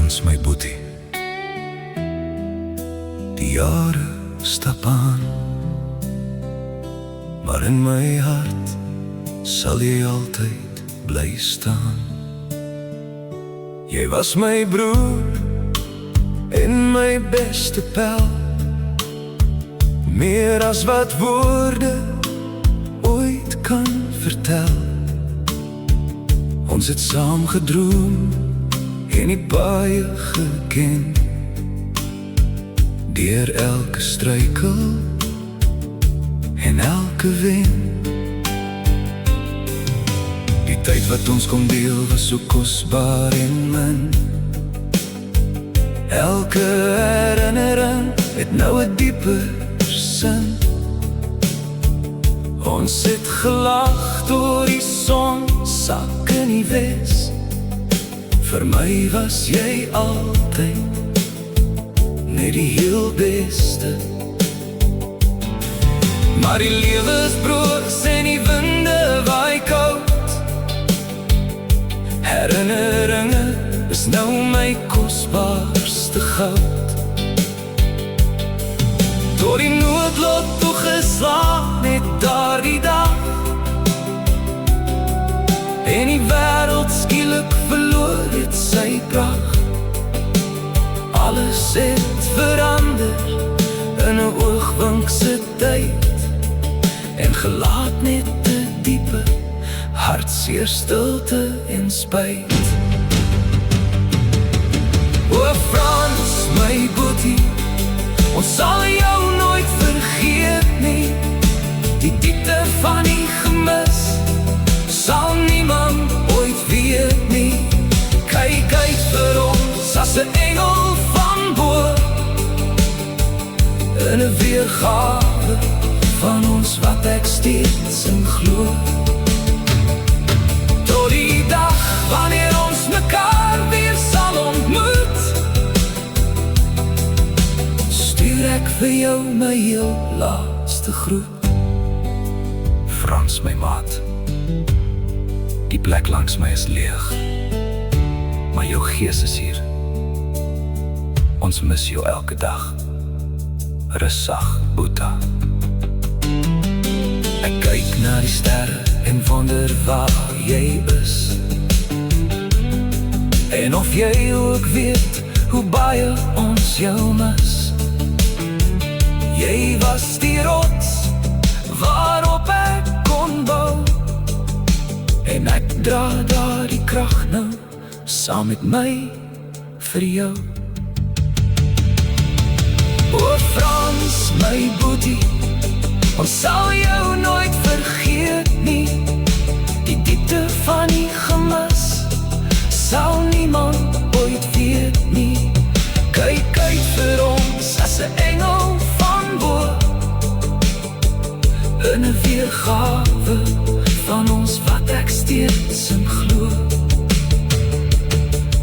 Frans, my boetie. Die jare stap aan, maar in my hart sal jy altyd bly staan. Jy was my broer en my beste pel, meer as wat woorde ooit kan vertel. Ons het saam gedroom en die baie geken, deur elke struikel en elke wen. Die tyd wat ons kon deel was so kosbaar en min. Elke herinnering het nou 'n dieper sin. Ons het gelag door die son sak in die wes. Vir my was jy altyd net die heel beste. Maar die lewensbroos en die winde waai koud. Herinneringe is nou my kosbaarste goud. Door die noodlot toegeslaan net daardie dag, en die wêreld skielik verloor het sy pracht. Alles het verander in 'n oogwink se tyd, en gelaat net 'n diepe hartseer stilte en spyt. O Frans, my boetie, ons sal jou nooit vergeet nie. Die diepte van die gemis sal niemand ooit weet nie. Kyk uit vir ons as 'n engel van bo, in 'n weergawe van ons wat ek steeds in glo. Tot die dag wanneer ons mekaar weer sal ontmoet, stuur ek vir jou my heel laaste groet. Frans, my maat, die plek langs my is leeg, maar jou gees is hier. Ons mis jou elke dag. Rus sag, Boeta. Ek kyk na die sterre en wonder waar jy is, en of jy ook weet hoe baie ons jou mis. Jy was die rots waarop ek kon bou, en ek dra daardie krag nou saam met my vir jou. O Frans, my boetie, ons sal jou nooit vergeet nie. Die diepte van die gemis sal niemand ooit weet nie. Kyk uit vir ons as 'n engel van bo, in 'n weergawe van ons wat ek steeds in glo.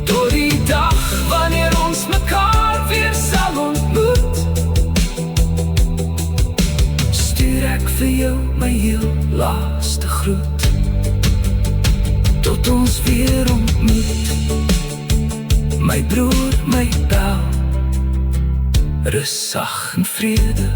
Tot die dag wanneer ons mekaar weer sal ontmoet, stuur ek vir jou my heel laaste groet. Tot ons weer ontmoet, my broer, my pel, rus sag en vrede.